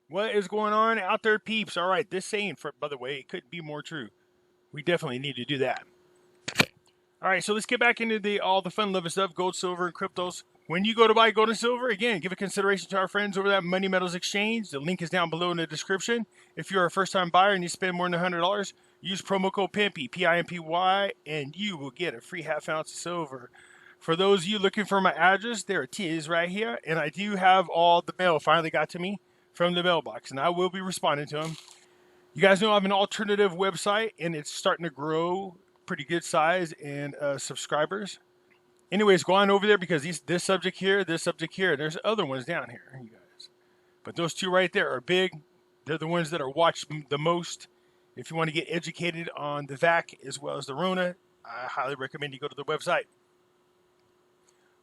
What is going on out there, peeps? All right, this saying, by the way, it couldn't be more true. We definitely need to do that. All right, so let's get back into all the fun loving stuff, gold, silver, and cryptos. When you go to buy gold and silver, again, give a consideration to our friends over at Money Metals Exchange. The link is down below in the description. If you're a first-time buyer and you spend more than $100, use promo code Pimpy, P-I-M-P-Y, and you will get a free half ounce of silver. For those of you looking for my address, there it is right here, and I do have all the mail finally got to me from the mailbox, and I will be responding to them. You guys know I have an alternative website, and it's starting to grow pretty good size and subscribers. Anyways, go on over there because this subject here, and there's other ones down here, you guys. But those two right there are big. They're the ones that are watched the most. If you want to get educated on the VAC as well as the Rona, I highly recommend you go to the website.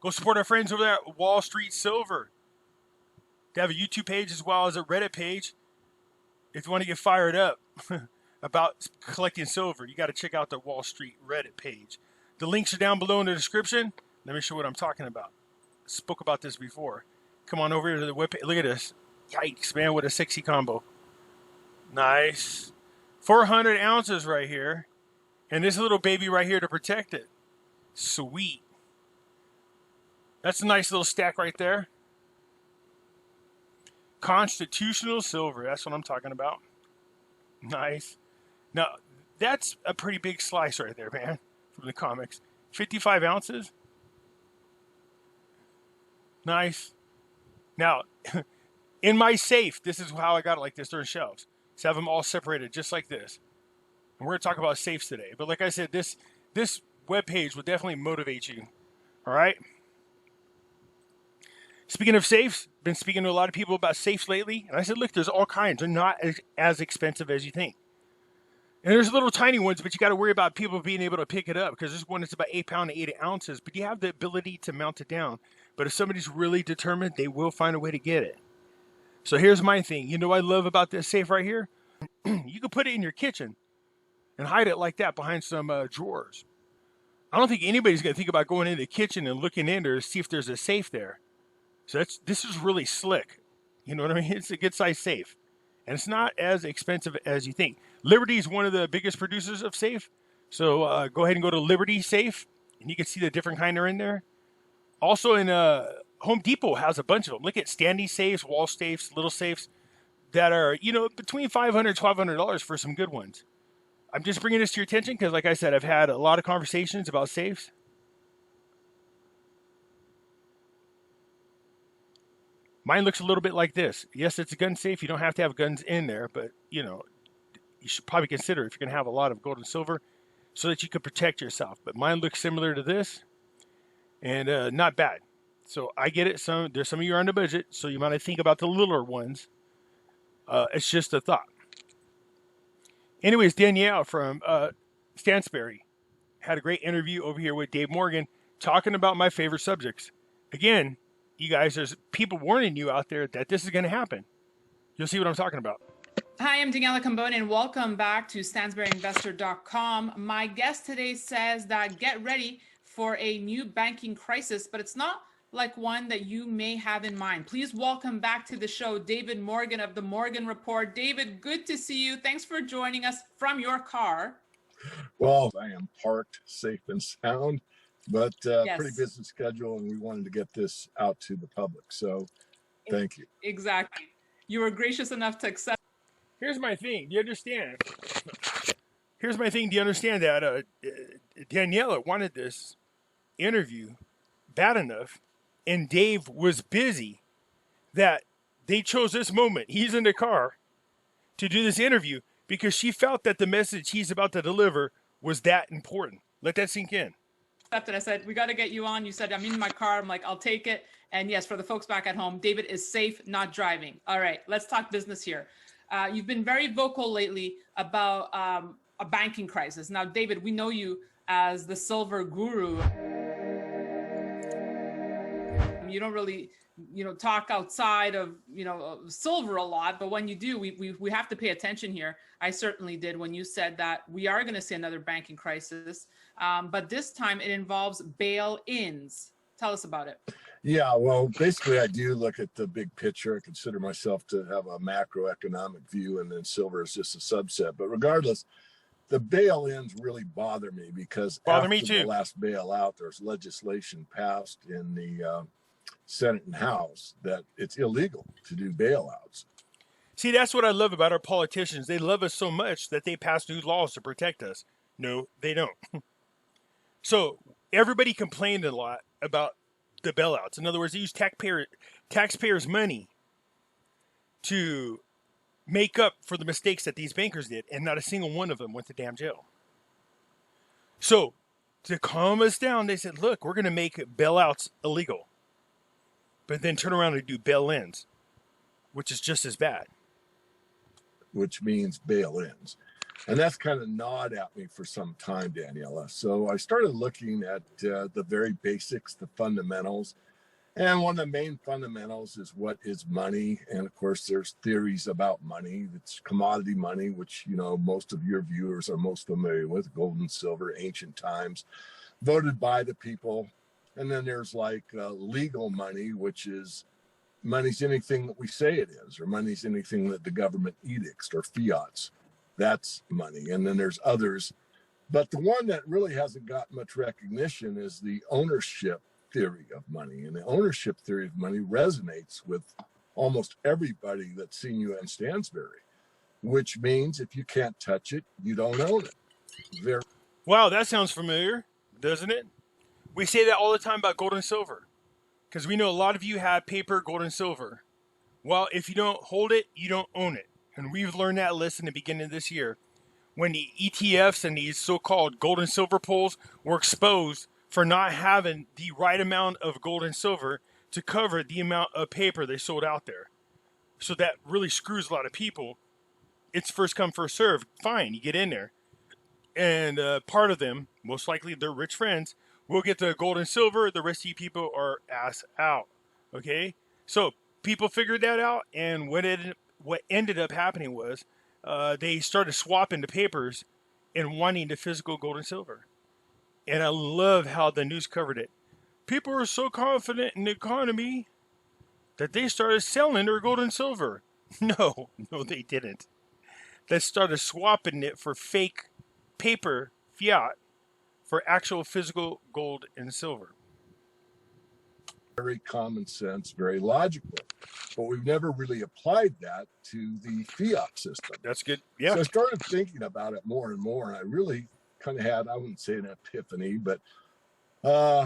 Go support our friends over there at Wall Street Silver. They have a YouTube page as well as a Reddit page. If you want to get fired up about collecting silver, you got to check out the Wall Street Reddit page. The links are down below in the description. Let me show what I'm talking about. Spoke about this before. Come on over to the webpage. Look at this. Yikes, man, what a sexy combo. Nice. 400 ounces right here. And this little baby right here to protect it. Sweet. That's a nice little stack right there. Constitutional silver. That's what I'm talking about. Nice. Now, that's a pretty big slice right there, man, from the comics. 55 ounces. Nice. Now, in my safe, this is how I got it like this. They're in shelves. So I have them all separated just like this. And we're going to talk about safes today. But like I said, this webpage will definitely motivate you. All right? Speaking of safes, been speaking to a lot of people about safes lately. And I said, look, there's all kinds. They're not as expensive as you think. And there's little tiny ones, but you got to worry about people being able to pick it up because this one is about 8 pounds to 80 ounces. But you have the ability to mount it down. But if somebody's really determined, they will find a way to get it. So here's my thing. You know what I love about this safe right here? You can put it in your kitchen and hide it like that behind some drawers. I don't think anybody's going to think about going into the kitchen and looking in there to see if there's a safe there. So this is really slick. You know what I mean? It's a good size safe. And it's not as expensive as you think. Liberty is one of the biggest producers of safe. So go ahead and go to Liberty Safe. And you can see the different kind are in there. Also in Home Depot has a bunch of them. Look at standing safes, wall safes, little safes that are, between $500 and $1,200 for some good ones. I'm just bringing this to your attention because, like I said, I've had a lot of conversations about safes. Mine looks a little bit like this. Yes, it's a gun safe. You don't have to have guns in there, but, you should probably consider if you're going to have a lot of gold and silver so that you can protect yourself. But mine looks similar to this and not bad. So I get it. There's some of you are on the budget, so you might think about the littler ones. It's just a thought. Anyways, Danielle from Stansberry had a great interview over here with Dave Morgan talking about my favorite subjects. Again, you guys, there's people warning you out there that this is going to happen. You'll see what I'm talking about. Hi, I'm Daniela Cambone, and welcome back to StansberryInvestor.com. My guest today says that get ready for a new banking crisis, but it's not like one that you may have in mind. Please welcome back to the show, David Morgan of the Morgan Report. David, good to see you. Thanks for joining us from your car. Well, I am parked safe and sound, but Yes. pretty busy schedule, and we wanted to get this out to the public. So thank you. Exactly. You were gracious enough to accept. Here's my thing. Do you understand? Here's my thing. Do you understand that Daniela wanted this interview bad enough, and Dave was busy, that they chose this moment. He's in the car to do this interview because she felt that the message he's about to deliver was that important. Let that sink in. I said, we got to get you on. You said, I'm in my car. I'm like, I'll take it. And yes, for the folks back at home, David is safe, not driving. All right, let's talk business here. You've been very vocal lately about a banking crisis. Now, David, we know you as the silver guru. You don't really, talk outside of, silver a lot. But when you do, we have to pay attention here. I certainly did when you said that we are going to see another banking crisis. But this time it involves bail-ins. Tell us about it. Yeah, well, basically, I do look at the big picture. I consider myself to have a macroeconomic view, and then silver is just a subset. But regardless, the bail-ins really bother me because Bother me after the too. last bailout, there's legislation passed in the Senate and House that it's illegal to do bailouts. See, that's what I love about our politicians. They love us so much that they pass new laws to protect us. No, they don't. So everybody complained a lot about the bailouts. In other words, they use taxpayers' money to make up for the mistakes that these bankers did, and not a single one of them went to damn jail. So to calm us down, they said, look, we're going to make bailouts illegal, but then turn around and do bail-ins, which is just as bad. Which means bail-ins. And that's kind of gnawed at me for some time, Daniela. So I started looking at the very basics, the fundamentals. And one of the main fundamentals is what is money. And of course, there's theories about money. It's commodity money, which, you know, most of your viewers are most familiar with, gold and silver, ancient times, voted by the people. And then there's like legal money, which is money's anything that we say it is, or money's anything that the government edicts or fiats. That's money. And then there's others. But the one that really hasn't got much recognition is the ownership theory of money. And the ownership theory of money resonates with almost everybody that's seen you in Stansberry, which means if you can't touch it, you don't own it. Wow, that sounds familiar, doesn't it? We say that all the time about gold and silver, because we know a lot of you have paper, gold, and silver. Well, if you don't hold it, you don't own it. And we've learned that lesson at the beginning of this year, when the ETFs and these so-called gold and silver pools were exposed for not having the right amount of gold and silver to cover the amount of paper they sold out there. So that really screws a lot of people. It's first come, first serve. Fine, you get in there. And part of them, most likely their rich friends, will get the gold and silver. The rest of you people are ass out. Okay? So people figured that out, and what ended up happening was they started swapping the papers and wanting the physical gold and silver. And I love how the news covered it. People were so confident in the economy that they started selling their gold and silver. No, they didn't. They started swapping it for fake paper fiat for actual physical gold and silver. Very common sense, very logical. But we've never really applied that to the fiat system. That's good. Yeah. So I started thinking about it more and more, and I really kind of had, I wouldn't say an epiphany, but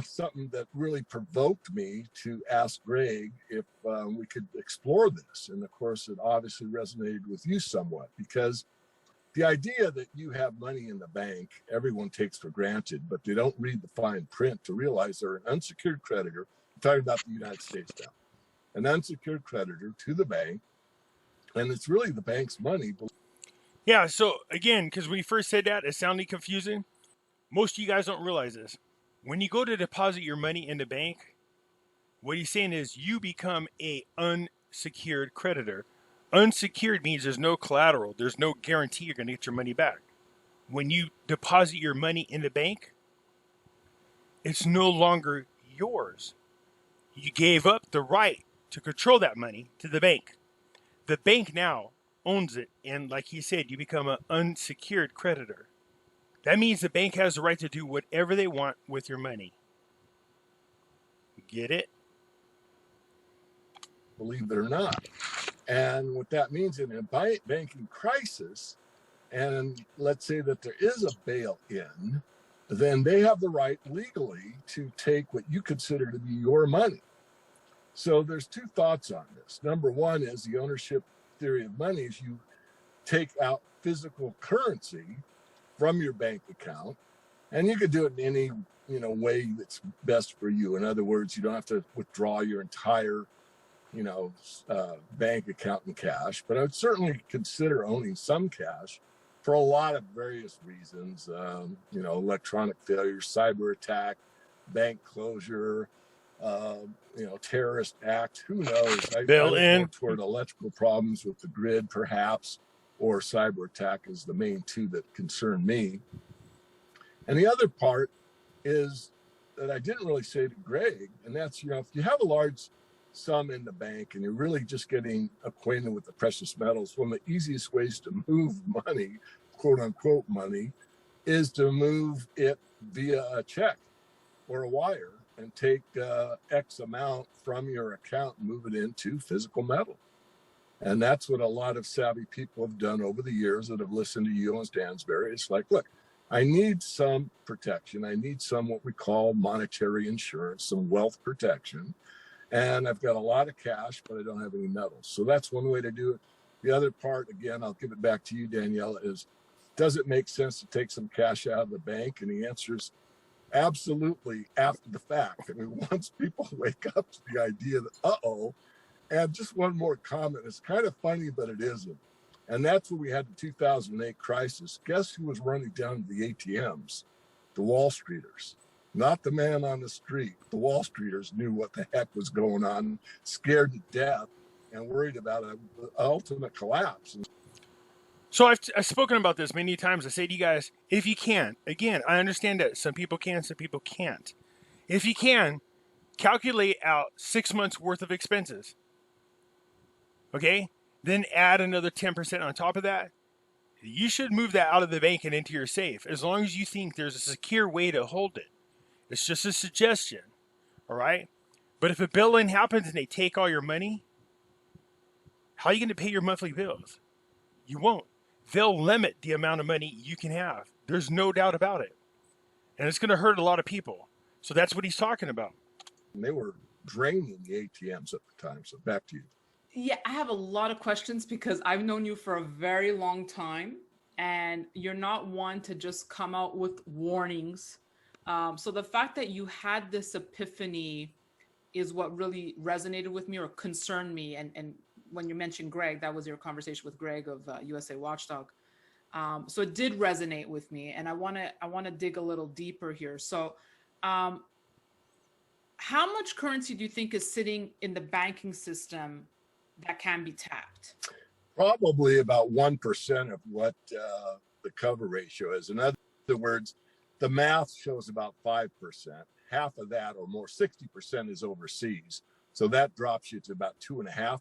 something that really provoked me to ask Greg if we could explore this. And of course, it obviously resonated with you somewhat, because the idea that you have money in the bank, everyone takes for granted, but they don't read the fine print to realize they're an unsecured creditor. I'm talking about the United States now. An unsecured creditor to the bank, and it's really the bank's money. Yeah, so again, because we first said that, it sounded confusing. Most of you guys don't realize this. When you go to deposit your money in the bank, what he's saying is you become a unsecured creditor. Unsecured means there's no collateral. There's no guarantee you're going to get your money back. When you deposit your money in the bank, it's no longer yours. You gave up the right to control that money to the bank. The bank now owns it, and like he said, you become an unsecured creditor. That means the bank has the right to do whatever they want with your money. Get it? Believe it or not. And what that means in a banking crisis, and let's say that there is a bail-in, then they have the right legally to take what you consider to be your money. So there's two thoughts on this. Number one is the ownership theory of money is you take out physical currency from your bank account, and you could do it in any way that's best for you. In other words, you don't have to withdraw your entire bank account in cash, but I would certainly consider owning some cash for a lot of various reasons. Electronic failure, cyber attack, bank closure, terrorist act, who knows? I look more toward electrical problems with the grid, perhaps, or cyber attack is the main two that concern me. And the other part is that I didn't really say to Greg, and that's, if you have a large sum in the bank and you're really just getting acquainted with the precious metals, one of the easiest ways to move money, quote unquote money, is to move it via a check or a wire and take X amount from your account and move it into physical metal. And that's what a lot of savvy people have done over the years that have listened to you on Stansberry. It's like, look, I need some protection. I need some what we call monetary insurance, some wealth protection. And I've got a lot of cash, but I don't have any metals. So that's one way to do it. The other part, again, I'll give it back to you, Danielle, is does it make sense to take some cash out of the bank? And the answer is absolutely after the fact. I mean, once people wake up to the idea that, uh-oh, and just one more comment. It's kind of funny, but it isn't. And that's when we had the 2008 crisis. Guess who was running down to the ATMs? The Wall Streeters. Not the man on the street. The Wall Streeters knew what the heck was going on, scared to death, and worried about an ultimate collapse. So I've spoken about this many times. I say to you guys, if you can, again, I understand that some people can, some people can't. If you can, calculate out 6 months worth of expenses. Okay? Then add another 10% on top of that. You should move that out of the bank and into your safe as long as you think there's a secure way to hold it. It's just a suggestion. All right? But if a bail-in happens and they take all your money, how are you going to pay your monthly bills? You won't. They'll limit the amount of money you can have. There's no doubt about it. And it's going to hurt a lot of people. So that's what he's talking about. And they were draining the ATMs at the time. So back to you. Yeah, I have a lot of questions because I've known you for a very long time and you're not one to just come out with warnings. So the fact that you had this epiphany is what really resonated with me or concerned me. And when you mentioned Greg, that was your conversation with Greg of USA Watchdog. So it did resonate with me, and I want to dig a little deeper here. So, how much currency do you think is sitting in the banking system that can be tapped? Probably about 1% of what the cover ratio is. In other words, the math shows about 5%. Half of that or more, 60% is overseas. So that drops you to about 2.5%.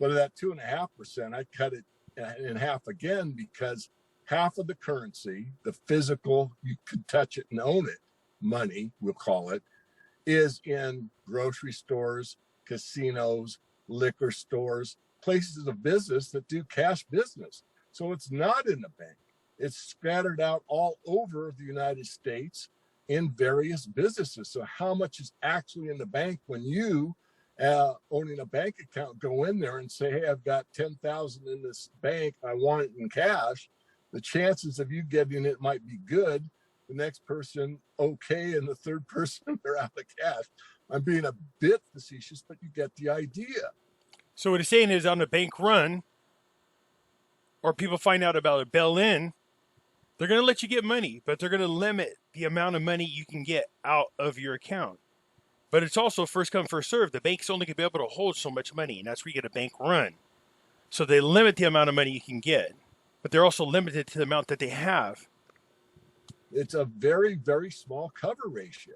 But of that 2.5%, I cut it in half again because half of the currency, the physical, you could touch it and own it, money, we'll call it, is in grocery stores, casinos, liquor stores, places of business that do cash business. So it's not in the bank. It's scattered out all over the United States in various businesses. So how much is actually in the bank when you, owning a bank account, go in there and say, hey, I've got 10,000 in this bank, I want it in cash. The chances of you getting it might be good. The next person, okay, and the third person, they're out of cash. I'm being a bit facetious, but you get the idea. So what he's saying is on a bank run, or people find out about a bail-in, they're going to let you get money, but they're going to limit the amount of money you can get out of your account. But it's also first come, first served. The bank's only going to be able to hold so much money, and that's where you get a bank run. So they limit the amount of money you can get, but they're also limited to the amount that they have. It's a very, very small cover ratio.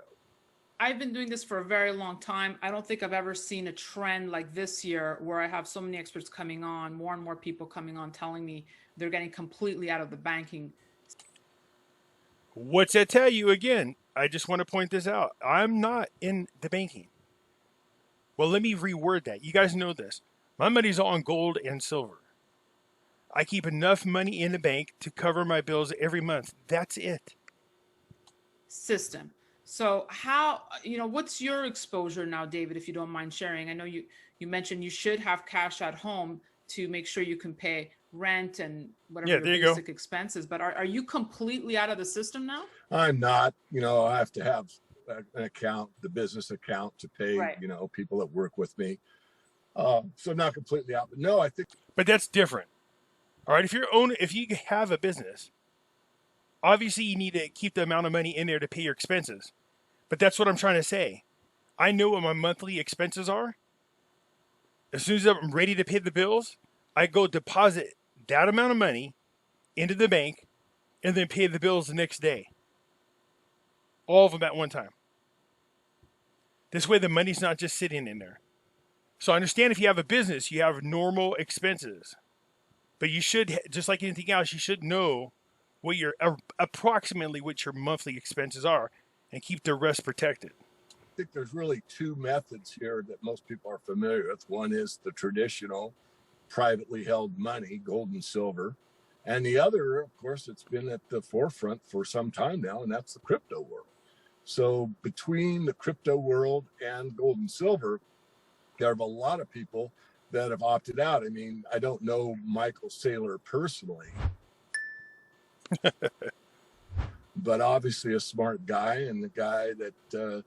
I've been doing this for a very long time. I don't think I've ever seen a trend like this year where I have so many experts coming on, more and more people coming on telling me they're getting completely out of the banking. What's that tell you again? I just want to point this out. I'm not in the banking. Well, let me reword that. You guys know this. My money's all in gold and silver. I keep enough money in the bank to cover my bills every month. That's it. System. So how, what's your exposure now, David, if you don't mind sharing? I know you mentioned you should have cash at home to make sure you can pay rent and whatever your basic expenses, but are you completely out of the system now? I'm not. I have to have an account, the business account, to pay, right, people that work with me. So not completely out, but no, I think. But that's different. All right, if you have a business, obviously you need to keep the amount of money in there to pay your expenses. But that's what I'm trying to say. I know what my monthly expenses are. As soon as I'm ready to pay the bills, I go deposit that amount of money into the bank and then pay the bills the next day. All of them at one time. This way the money's not just sitting in there. So I understand if you have a business, you have normal expenses. But you should, just like anything else, you should know what your approximately what your monthly expenses are and keep the rest protected. I think there's really two methods here that most people are familiar with. One is the traditional privately held money, gold and silver. And the other, of course, it's been at the forefront for some time now, and that's the crypto world. So between the crypto world and gold and silver, there are a lot of people that have opted out. I mean, I don't know Michael Saylor personally, but obviously a smart guy, and the guy that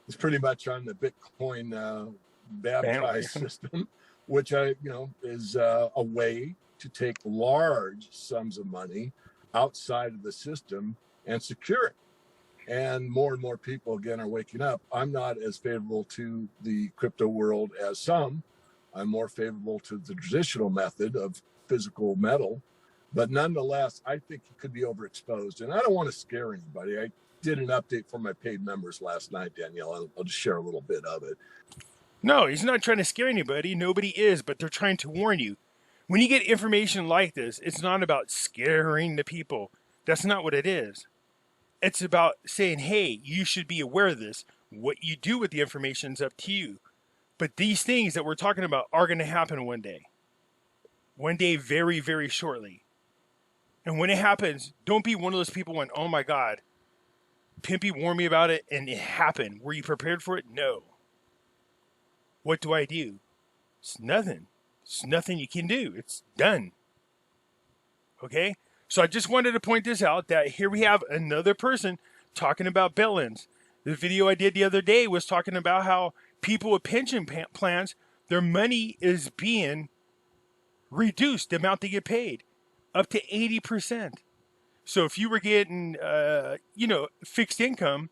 is pretty much on the Bitcoin baptized system, which is a way to take large sums of money outside of the system and secure it. And more people, again, are waking up. I'm not as favorable to the crypto world as some. I'm more favorable to the traditional method of physical metal. But nonetheless, I think it could be overexposed. And I don't want to scare anybody. I did an update for my paid members last night, Danielle. I'll just share a little bit of it. No, he's not trying to scare anybody. Nobody is, but they're trying to warn you. When you get information like this, it's not about scaring the people. That's not what it is. It's about saying, hey, you should be aware of this. What you do with the information is up to you. But these things that we're talking about are going to happen one day. One day, very, very shortly. And when it happens, don't be one of those people when, oh my God, Pimpy warned me about it and it happened. Were you prepared for it? No. What do I do? It's nothing. It's nothing you can do. It's done. Okay? So I just wanted to point this out, that here we have another person talking about bail-ins. The video I did the other day was talking about how people with pension plans, their money is being reduced, the amount they get paid, up to 80%. So if you were getting, fixed income,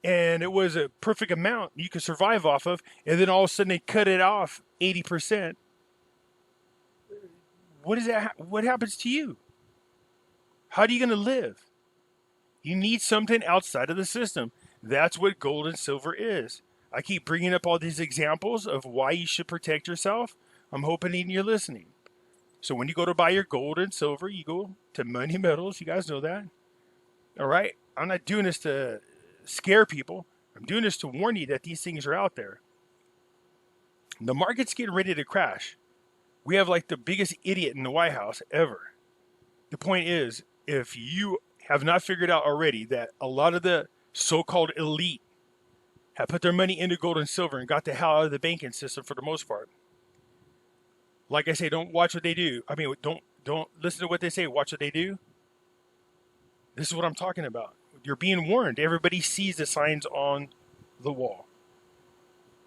and it was a perfect amount you could survive off of, and then all of a sudden they cut it off 80%, what happens to you? How are you going to live? You need something outside of the system. That's what gold and silver is. I keep bringing up all these examples of why you should protect yourself. I'm hoping you're listening. So when you go to buy your gold and silver, you go to Money Metals. You guys know that. All right? I'm not doing this to scare people. I'm doing this to warn you that these things are out there. The market's getting ready to crash. We have like the biggest idiot in the White House ever. The point is, if you have not figured out already that a lot of the so-called elite have put their money into gold and silver and got the hell out of the banking system for the most part. Like I say, don't watch what they do. I mean, don't listen to what they say. Watch what they do. This is what I'm talking about. You're being warned. Everybody sees the signs on the wall.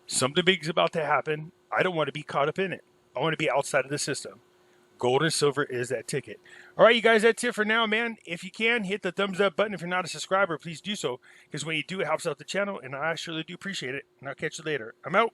Something big is about to happen. I don't want to be caught up in it. I want to be outside of the system. Gold and silver is that ticket. All right, you guys, that's it for now, man. If you can, hit the thumbs up button. If you're not a subscriber, please do so, because when you do, it helps out the channel, and I surely do appreciate it. And I'll catch you later. I'm out.